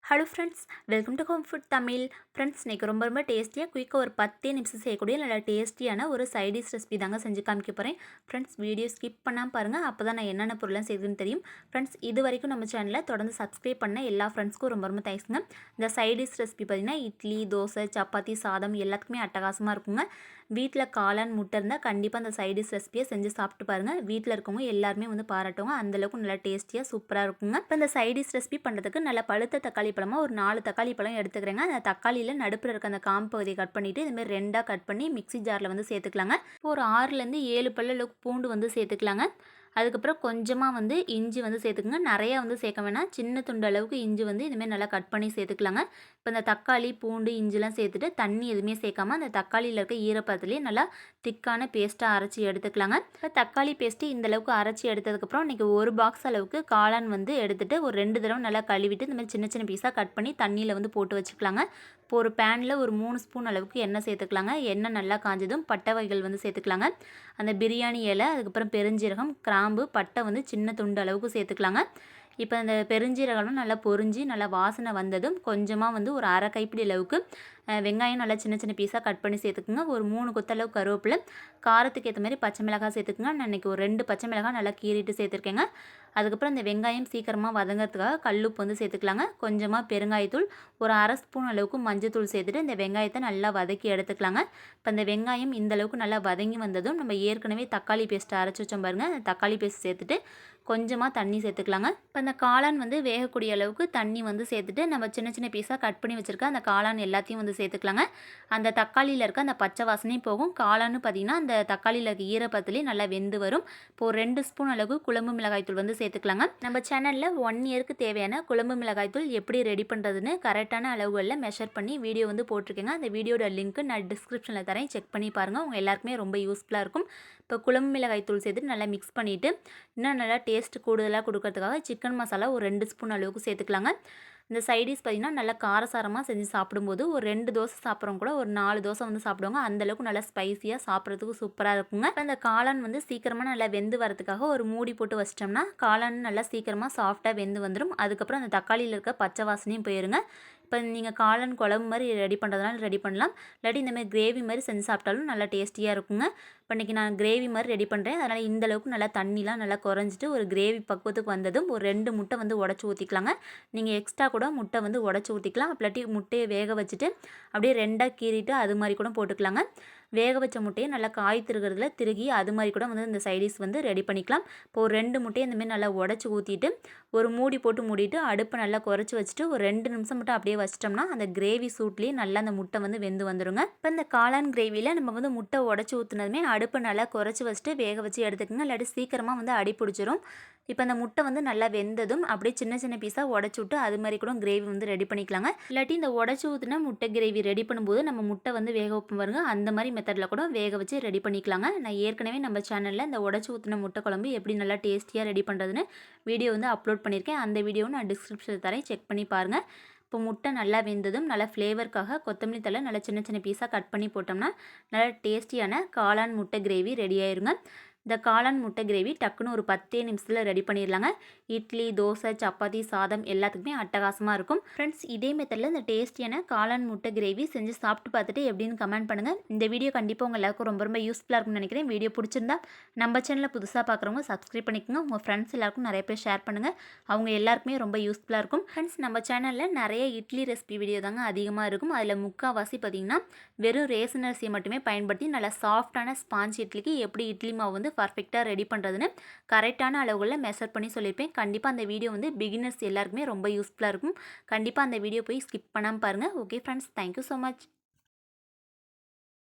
Hello friends, welcome to home food Tamil. Friends, இன்றைக்கி ரொம்ப டேஸ்டியாக குயிக்காக ஒரு 10 நிமிஷம் செய்யக்கூடிய நல்லா டேஸ்டியான ஒரு சைடிஷ் ரெசிபி தாங்க செஞ்சு காமிக்க போகிறேன். ஃப்ரெண்ட்ஸ், வீடியோ ஸ்கிப் பண்ணாமல் பாருங்கள், அப்போ தான் நான் என்னென்ன பொருள்லாம் செய்யுதுன்னு தெரியும். ஃப்ரெண்ட்ஸ், இது வரைக்கும் நம்ம சேனலில் தொடர்ந்து சப்ஸ்கிரைப் பண்ண எல்லா ஃப்ரெண்ட்ஸ்க்கும் ரொம்ப தேங்க்ஸுங்க. இந்த சைடிஷ் ரெசிபி பார்த்திங்கன்னா இட்லி, தோசை, சப்பாத்தி, சாதம் எல்லாத்துக்குமே அட்டகாசமாக இருக்குங்க. வீட்டில் காளான், முட்டை இருந்தால் கண்டிப்பாக அந்த சைடிஷ் ரெசிபியை செஞ்சு சாப்பிட்டு பாருங்கள். வீட்டில் இருக்கவங்க எல்லாருமே பாராட்டுவாங்க. அந்தளவுக்கு நல்லா டேஸ்டியாக சூப்பராக இருக்குங்க. இப்போ இந்த சைடிஷ் ரெசிபி பண்ணுறதுக்கு நல்லா பழுத்த தக்காளி பழமாக ஒரு 4 தக்காளி பழம் எடுத்துக்கிறேங்க. அந்த தக்காளியில் நடுப்புற இருக்க அந்த காம்பு பகுதியை கட் பண்ணிவிட்டு இதுமாதிரி 2ஆக கட் பண்ணி மிக்ஸி ஜாரில் சேர்த்துக்கலாங்க. இப்போ ஒரு 6லேருந்து 7 பல்லு பூண்டு சேர்த்துக்கலாங்க. அதுக்கப்புறம் கொஞ்சமாக இஞ்சி சேர்த்துக்குங்க. நிறையா சேர்க்க வேணாம். சின்ன துண்டு அளவுக்கு இஞ்சி இதுமாரி நல்லா கட் பண்ணி சேர்த்துக்கலாங்க. இப்போ இந்த தக்காளி, பூண்டு, இஞ்சிலாம் சேர்த்துட்டு தண்ணி எதுவுமே சேர்க்காம அந்த தக்காளியில் இருக்க ஈரப்பதத்துலேயே நல்லா திக்கான பேஸ்ட்டாக அரைச்சி எடுத்துக்கலாங்க. இப்போ தக்காளி பேஸ்ட்டு இந்தளவுக்கு அரைச்சி எடுத்ததுக்கப்புறம் இன்றைக்கி ஒரு பாக்ஸ் அளவுக்கு காளான் எடுத்துகிட்டு ஒரு 2 தடவை நல்லா கழுவிட்டு இந்த மாதிரி சின்ன சின்ன பீஸாக கட் பண்ணி தண்ணியில் போட்டு வச்சுக்கலாங்க. இப்போ ஒரு பேனில் ஒரு 3 ஸ்பூன் அளவுக்கு எண்ணெய் சேர்த்துக்கலாங்க. எண்ணெய் நல்லா காஞ்சதும் பட்டை வகைகள் சேர்த்துக்கலாங்க. அந்த பிரியாணி இலை, அதுக்கப்புறம் பெருஞ்சீரகம், கிராம்பு, பட்டை சின்ன துண்டு அளவுக்கு சேர்த்துக்கலாங்க. இப்போ அந்த பெருஞ்சீரகம் நல்லா பொரிஞ்சு நல்லா வாசனை வந்ததும் கொஞ்சமாக ஒரு அரை கைப்பிடி அளவுக்கு வெங்காயம் நல்லா சின்ன சின்ன பீஸாக கட் பண்ணி சேர்த்துக்குங்க. ஒரு 3 கொத்தளவு கருவேப்பிலை, காரத்துக்கு ஏற்ற மாதிரி பச்சை மிளகாய் சேர்த்துக்குங்க. நான் இன்றைக்கி ஒரு 2 பச்சை மிளகாய் நல்லா கீறிட்டு சேர்த்துருக்கேங்க. அதுக்கப்புறம் இந்த வெங்காயம் சீக்கிரமாக வதங்கிறதுக்காக கல்லுப்பு சேர்த்துக்கலாங்க. கொஞ்சமாக பெருங்காயத்தூள், ஒரு அரை ஸ்பூன் அளவுக்கு மஞ்சத்தூள் சேர்த்துட்டு இந்த வெங்காயத்தை நல்லா வதக்கி எடுத்துக்கலாங்க. இப்போ இந்த வெங்காயம் இந்தளவுக்கு நல்லா வதங்கி வந்ததும் நம்ம ஏற்கனவே தக்காளி பேஸ்ட்டை அரைச்சி வச்சோம் பாருங்கள், அந்த தக்காளி பேஸ்ட் சேர்த்துட்டு கொஞ்சமாக தண்ணி சேர்த்துக்கலாங்க. இப்போ அந்த காளான் வேகக்கூடிய அளவுக்கு தண்ணி சேர்த்துட்டு நம்ம சின்ன சின்ன பீஸாக கட் பண்ணி வச்சுருக்க அந்த காளான் எல்லாத்தையும் சேர்த்துக்கலாங்க. அந்த தக்காளியில் இருக்க அந்த பச்சை வாசனையும் போகும். காளான்னு பார்த்திங்கன்னா அந்த தக்காளியில் இருக்க ஈரப்பதத்துலேயே நல்லா வெந்து வரும். இப்போ ஒரு 2 ஸ்பூன் அளவுக்கு குழம்பு மிளகாய்த்தூள் சேர்த்துக்கலாங்க. நம்ம சேனலில் 1 இயருக்கு தேவையான குழம்பு மிளகாய்த்தூள் எப்படி ரெடி பண்ணுறதுன்னு கரெக்டான அளவுகளில் மெஷர் பண்ணி வீடியோ போட்டிருக்கேங்க. அந்த வீடியோட லிங்க்கு நான் டிஸ்கிரிப்ஷனில் தரேன், செக் பண்ணி பாருங்கள். உங்கள் எல்லாருக்குமே ரொம்ப யூஸ்ஃபுல்லாக இருக்கும். இப்போ குழம்பு மிளகாய்த்தூள் சேர்த்துட்டு நல்லா மிக்ஸ் பண்ணிவிட்டு இன்னும் நல்லா டேஸ்ட் கூடுதலாக கொடுக்கறதுக்காக சிக்கன் மசாலா ஒரு 2 ஸ்பூன் அளவுக்கு சேர்த்துக்கலாங்க. இந்த சைடிஷ் பார்த்திங்கன்னா நல்லா காரசாரமாக செஞ்சு சாப்பிடும்போது ஒரு 2 தோசை சாப்பிட்றவங்க கூட ஒரு 4 தோசை சாப்பிடுவாங்க. அந்தளவுக்கு நல்லா ஸ்பைஸியாக சாப்பிட்றதுக்கு சூப்பராக இருக்குங்க. இப்போ அந்த காளான் சீக்கிரமாக நல்லா வெந்து வரதுக்காக ஒரு மூடி போட்டு வச்சிட்டோம்னா காளான் நல்லா சீக்கிரமாக சாஃப்டாக வெந்து வந்துடும். அதுக்கப்புறம் அந்த தக்காளியில் இருக்க பச்சை வாசனையும் போயிருங்க. இப்போ நீங்கள் காளான் குழம்பு மாதிரி ரெடி பண்ணுறதுனால ரெடி பண்ணலாம், இல்லாட்டி இந்தமாதிரி கிரேவி மாதிரி செஞ்சு சாப்பிட்டாலும் நல்லா டேஸ்டியாக இருக்குங்க. இப்போ இன்றைக்கி நான் கிரேவி மாதிரி ரெடி பண்ணுறேன். அதனால் இந்தளவுக்கு நல்லா தண்ணிலாம் நல்லா குறைஞ்சிட்டு ஒரு கிரேவி பக்குவத்துக்கு வந்ததும் ஒரு 2 முட்டை உடச்சி ஊற்றிக்கலாங்க. நீங்கள் எக்ஸ்ட்ரா கூட முட்டை உடச்சி ஊற்றிக்கலாம். அப்படி முட்டையை வேக வச்சுட்டு அப்படியே 2ஆக கீறிட்டு அது மாதிரி கூட போட்டுக்கலாங்க. வேக வச்ச முட்டையை நல்லா காய் திருகிறதுல திருகி அது மாதிரி கூட இந்த சைடிஷ் ரெடி பண்ணிக்கலாம். இப்போ ஒரு 2 முட்டையை இந்தமாரி நல்லா உடச்சி ஊற்றிட்டு ஒரு மூடி போட்டு மூடிட்டு அடுப்பை நல்லா குறைச்சி வச்சுட்டு ஒரு 2 நிமிஷம் மட்டும் அப்படியே வச்சிட்டோம்னா அந்த கிரேவி சூட்லேயே நல்லா அந்த முட்டை வெந்து வந்துடுங்க. இப்போ இந்த காளான் கிரேவியில் நம்ம முட்டை உடச்சி ஊற்றுனதுமே அடுப்பை நல்லா குறைச்சி வச்சுட்டு வேக வச்சு எடுத்துக்கோங்க, இல்லாட்டி சீக்கிரமாக அடி பிடிச்சிரும். இப்போ அந்த முட்டை நல்லா வெந்ததும் அப்படியே சின்ன சின்ன பீஸாக உடச்சி விட்டு அது மாதிரி கூட கிரேவி ரெடி பண்ணிக்கலாங்க. இல்லாட்டி இந்த உடச்சி ஊற்றின முட்டை கிரேவி ரெடி பண்ணும்போது நம்ம முட்டை வேக வைப்போம் பாருங்க, அந்த மாதிரி மெத்தடில் கூட வேக வச்சு ரெடி பண்ணிக்கலாங்க. நான் ஏற்கனவே நம்ம சேனலில் இந்த உடச்சி ஊற்றின முட்டை குழம்பு எப்படி நல்லா டேஸ்டியாக ரெடி பண்ணுறதுன்னு வீடியோ அப்லோட் பண்ணியிருக்கேன். அந்த வீடியோவும் நான் டிஸ்கிரிப்ஷனில் தரேன், செக் பண்ணி பாருங்கள். இப்போ முட்டை நல்லா வெந்ததும் நல்லா ஃப்ளேவருக்காக கொத்தமல்லி தழை நல்லா சின்ன சின்ன பீஸாக கட் பண்ணி போட்டோம்னா நல்லா டேஸ்டியான காளான் முட்டை கிரேவி ரெடி ஆயிருங்க. இந்த காளான் முட்டை கிரேவி டக்குன்னு ஒரு 10 நிமிஷத்தில் ரெடி பண்ணிடலாங்க. இட்லி, தோசை, சப்பாத்தி, சாதம் எல்லாத்துக்குமே அட்டகாசமாக இருக்கும். ஃப்ரெண்ட்ஸ், இதே மெத்தடில் இந்த டேஸ்டியான காளான் முட்டை கிரேவி செஞ்சு சாப்பிட்டு பார்த்துட்டு எப்படின்னு கமெண்ட் பண்ணுங்கள். இந்த வீடியோ கண்டிப்பாக உங்கள் எல்லாருக்கும் ரொம்ப யூஸ்ஃபுல்லாக இருக்கும்னு நினைக்கிறேன். வீடியோ பிடிச்சிருந்தா நம்ம சேனலில் புதுசாக பார்க்குறவங்க சப்ஸ்கிரைப் பண்ணிக்கோங்க. உங்கள் ஃப்ரெண்ட்ஸ் எல்லாருக்கும் நிறைய பேர் ஷேர் பண்ணுங்கள், அவங்க எல்லாருக்குமே ரொம்ப யூஸ்ஃபுல்லாக இருக்கும். ஃப்ரெண்ட்ஸ், நம்ம சேனலில் நிறைய இட்லி ரெசிபி வீடியோ தாங்க அதிகமாக இருக்கும். அதில் முக்கால்வாசி பார்த்திங்கன்னா வெறும் ரேசன் அரிசியை மட்டுமே பயன்படுத்தி நல்லா சாஃப்டான ஸ்பாஞ்ச் இட்லிக்கு எப்படி இட்லி மாவு பர்ஃபெக்டாக ரெடி பண்ணுறதுன்னு கரெக்டான அளவுகளில் மெஷர் பண்ணி சொல்லியிருப்பேன். கண்டிப்பாக அந்த வீடியோ பிகினர்ஸ் எல்லாருக்குமே ரொம்ப யூஸ்ஃபுல்லாக இருக்கும். கண்டிப்பாக அந்த வீடியோ போய் ஸ்கிப் பண்ணாமல் பாருங்கள். Okay friends, thank you so much.